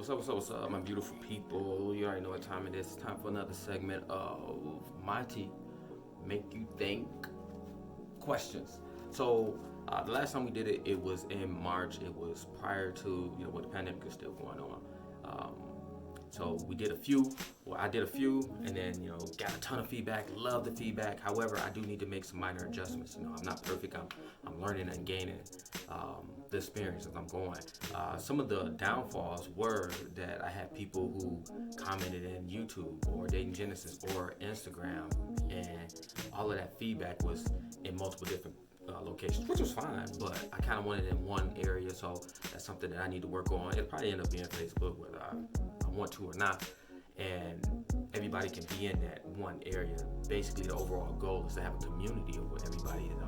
What's up, my beautiful people? You already know what time it is. It's time for another segment of Monty Make You Think questions. So, the last time we did it, it was in March. It was prior to, when the pandemic was still going on. So we did a few. Well, I did a few, and then got a ton of feedback. Love the feedback. However, I do need to make some minor adjustments. I'm not perfect. I'm learning and gaining the experience as I'm going. Some of the downfalls were that I had people who commented in YouTube or Dating Genesis or Instagram, and all of that feedback was in multiple different locations, which was fine, but I kind of wanted it in one area, so that's something that I need to work on. It'll probably end up being Facebook, whether I want to or not, and everybody can be in that one area. Basically, the overall goal is to have a community of what everybody is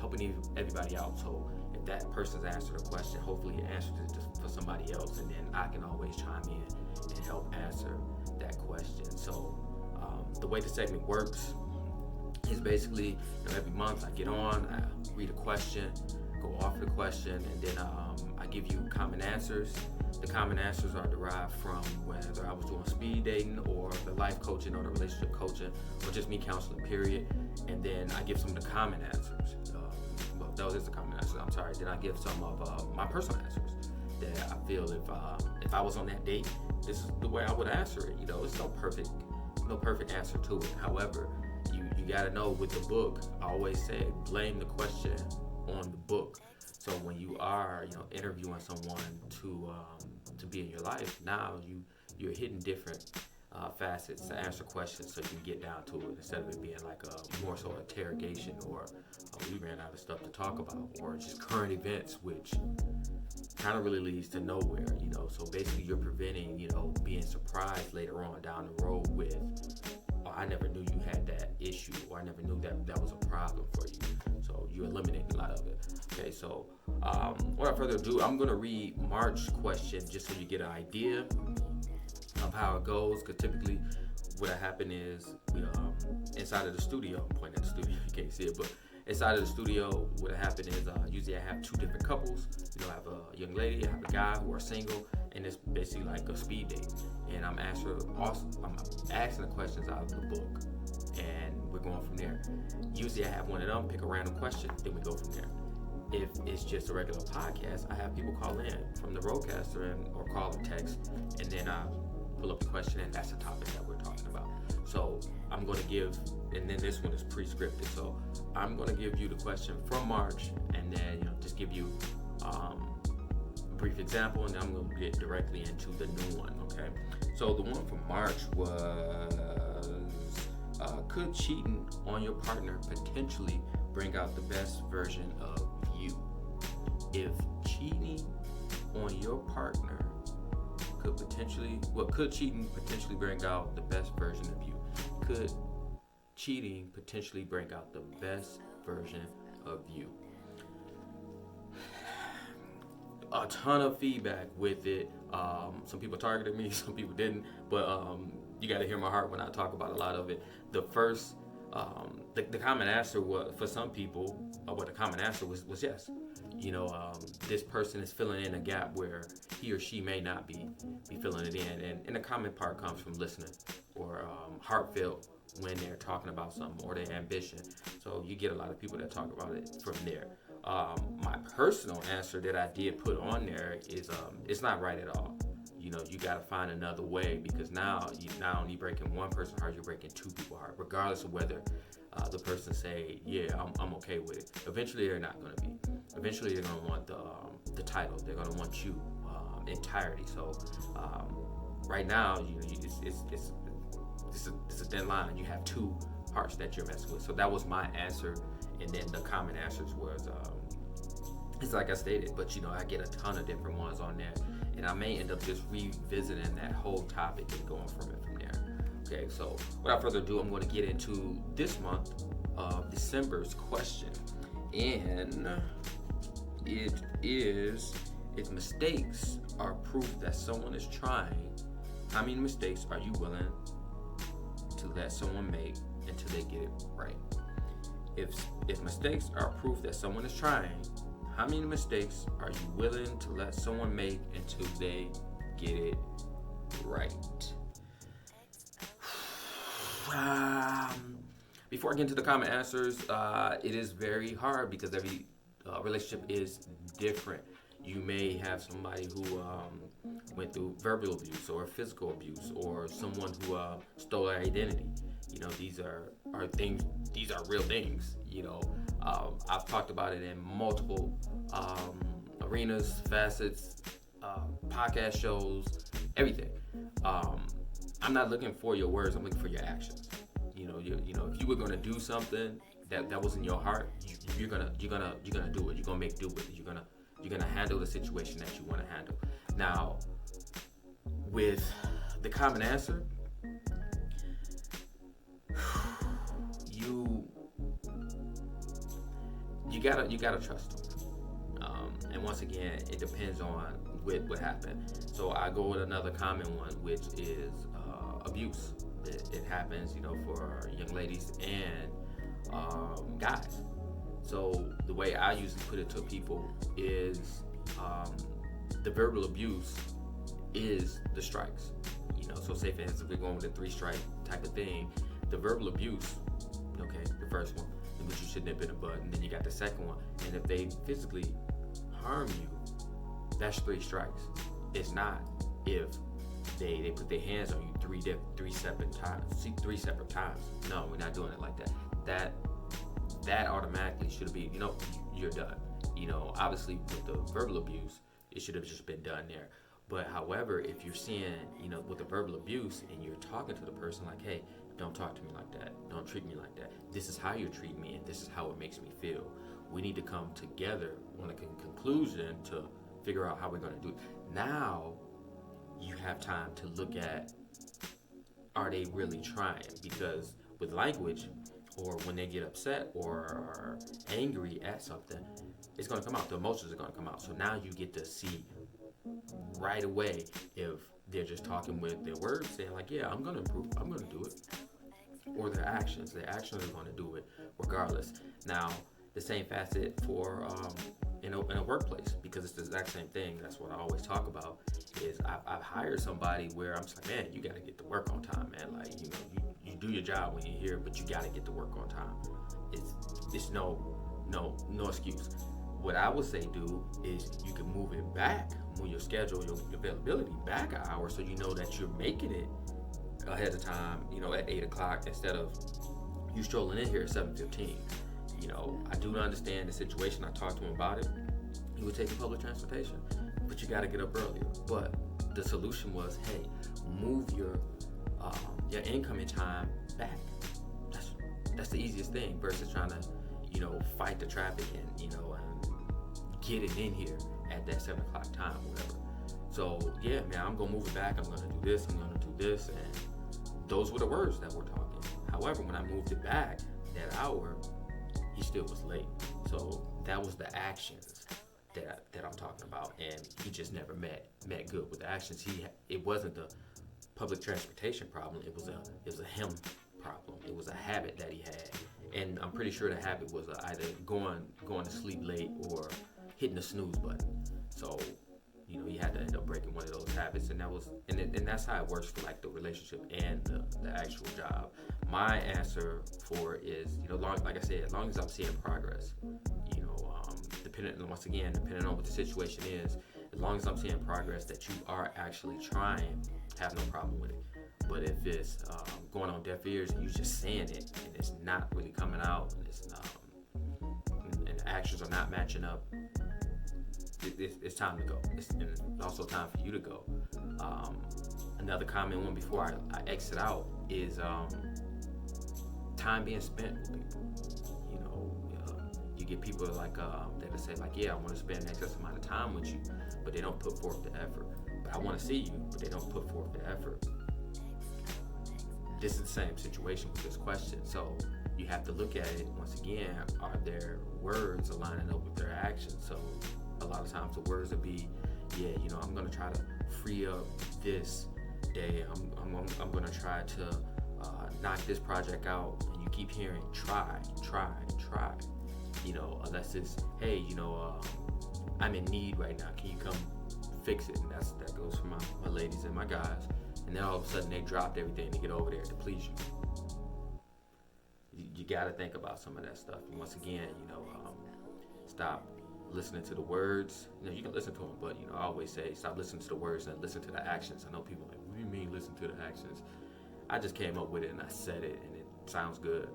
helping everybody out. So if that person's answered a question, hopefully it answers it for somebody else, and then I can always chime in and help answer that question. So the way the segment works is basically, every month I get on, I read a question, go off the question, and then I give you common answers. The common answers are derived from whether I was doing speed dating or the life coaching or the relationship coaching or just me counseling, period. And then I give some of the common answers. Well, those is the common answers. I'm sorry. Then I give some of my personal answers that I feel if I was on that date, this is the way I would answer it. It's no perfect answer to it. However, you got to know with the book, I always say blame the question on the book. So when you are interviewing someone to be in your life, now you're hitting different facets to answer questions so you can get down to it instead of it being like a more so interrogation or we ran out of stuff to talk about or just current events, which kind of really leads to nowhere. So basically you're preventing being surprised later on down the road with, I never knew you had that issue, or I never knew that was a problem for you. So you eliminate a lot of it. Okay, so without further ado, I'm going to read March's question just so you get an idea of how it goes. Because typically what happened is we inside of the studio, I'm pointing at the studio, you can't see it, but inside of the studio, what happened is usually I have two different couples. I have a young lady, I have a guy who are single, and it's basically like a speed date. And I'm asking the questions out of the book, and we're going from there. Usually I have one of them pick a random question, then we go from there. If it's just a regular podcast, I have people call in from the roadcaster or call or text, and then I pull up the question, and that's the topic that we're talking about. So I'm going to give, and then this one is pre-scripted, so I'm going to give you the question from March, and then just give you a brief example, and then I'm going to get directly into the new one. Okay, so the one from March was could cheating on your partner potentially bring out the best version of you? If cheating on your partner could cheating potentially bring out the best version of you? Could cheating potentially bring out the best version of you? A ton of feedback with it. Some people targeted me, some people didn't, but you got to hear my heart when I talk about a lot of it. The first, the common answer was, for some people, what the common answer was yes. This person is filling in a gap where he or she may not be filling it in. And the common part comes from listening or heartfelt when they're talking about something or their ambition. So you get a lot of people that talk about it from there. My personal answer that I did put on there is it's not right at all. You got to find another way, because now you're not only breaking one person's heart, you're breaking two people's heart, regardless of whether the person say, yeah, I'm okay with it. Eventually they're not going to be. Eventually they're going to want the title. They're going to want you entirety. So right now, it's a thin line. You have two parts that you're messing with. So that was my answer. And then the common answers was, it's like I stated, but I get a ton of different ones on there. And I may end up just revisiting that whole topic and going from there. Okay, so without further ado, I'm going to get into this month of December's question. And it is, if mistakes are proof that someone is trying, how many mistakes are you willing to let someone make until they get it right? If mistakes are proof that someone is trying, how many mistakes are you willing to let someone make until they get it right. Before I get into the common answers, it is very hard because every relationship is different. You may have somebody who went through verbal abuse or physical abuse, or someone who stole their identity. You know, these are things. These are real things. You know, I've talked about it in multiple arenas, facets, podcast shows, everything. I'm not looking for your words. I'm looking for your actions. You know, if you were gonna do something that was in your heart, you're gonna do it. You're gonna make do with it. You're gonna handle the situation that you want to handle. Now, with the common answer, you gotta trust them. And once again, it depends on what happened. So I go with another common one, which is abuse. It happens, you know, for young ladies and guys. So the way I usually put it to people is the verbal abuse is the strikes. You know, so say for instance, we're going with a 3-strike type of thing. The verbal abuse, okay, the first one, which you should nip in the bud, and then you got the second one. And if they physically harm you, that's 3 strikes. It's not if they put their hands on you three separate times. No, we're not doing it like that. That automatically should be, you know, you're done. You know, obviously with the verbal abuse, it should have just been done there. But however, if you're seeing, you know, with the verbal abuse and you're talking to the person like, hey, don't talk to me like that. Don't treat me like that. This is how you treat me and this is how it makes me feel. We need to come together on a conclusion to figure out how we're going to do it. Now, you have time to look at, are they really trying? Because with language, or when they get upset or are angry at something, it's going to come out. The emotions are going to come out. So now you get to see right away if they're just talking with their words, saying like, yeah, I'm going to improve, I'm going to do it. Or their actions are going to do it regardless. Now, the same facet for in a workplace, because it's the exact same thing. That's what I always talk about. Is I've hired somebody where I'm just like, man, you got to get to work on time, man. Like, you know, you do your job when you're here, but you got to get to work on time. It's no excuse. What I would say do is you can move it back, move your schedule, your availability back an hour, so you know that you're making it ahead of time. You know, at 8 o'clock instead of you strolling in here at 7:15. You know, I do understand the situation. I talked to him about it. He was taking public transportation, but you got to get up earlier. But the solution was, hey, move your incoming time back. That's the easiest thing versus trying to, you know, fight the traffic and, you know, get it in here at that 7 o'clock time, whatever. So yeah, man, I'm gonna move it back. I'm gonna do this. I'm gonna do this, and those were the words that we're talking. However, when I moved it back that hour, he still was late. So that was the actions that I'm talking about, and he just never met good with the actions. It wasn't the public transportation problem. It was a him problem. It was a habit that he had, and I'm pretty sure the habit was either going to sleep late or hitting the snooze button. So, you know, he had to end up breaking one of those habits, and that's how it works for like the relationship and the actual job. My answer for it is, you know, like I said, as long as I'm seeing progress, you know, depending on what the situation is, as long as I'm seeing progress that you are actually trying, have no problem with it. But if it's going on deaf ears and you just saying it and it's not really coming out, and and the actions are not matching up, it's time to go. And also time for you to go. Another common one before I exit out is time being spent with people. You know, you get people like that say like, yeah, I want to spend an excess amount of time with you, but they don't put forth the effort. But I want to see you, but they don't put forth the effort. This is the same situation with this question. So you have to look at it once again. Are their words aligning up with their actions? So a lot of times the words will be, yeah, you know, I'm gonna try to free up this day. I'm gonna try to knock this project out, and you keep hearing try. You know, unless it's, hey, you know, I'm in need right now. Can you come fix it. And that goes for my ladies and my guys. And then all of a sudden they dropped everything to get over there to please you. You got to think about some of that stuff. And once again, stop listening to the words. You can listen to them, but I always say stop listening to the words and listen to the actions. I know people are like, what do you mean listen to the actions? I just came up with it and I said it and it sounds good.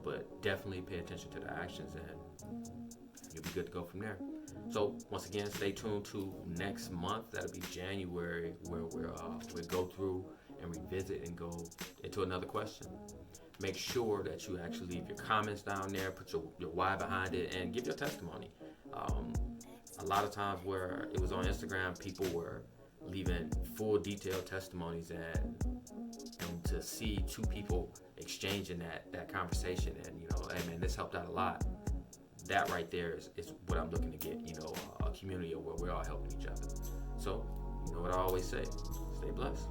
But definitely pay attention to the actions and you'll be good to go from there. So once again, stay tuned to next month. That'll be January, where we'll go through and revisit and go into another question. Make sure that you actually leave your comments down there, put your why behind it, and give your testimony. A lot of times where it was on Instagram, people were leaving full detailed testimonies, and to see two people exchanging that conversation, and hey man, this helped out a lot. That right there is what I'm looking to get, a community where we're all helping each other. So, what I always say, stay blessed.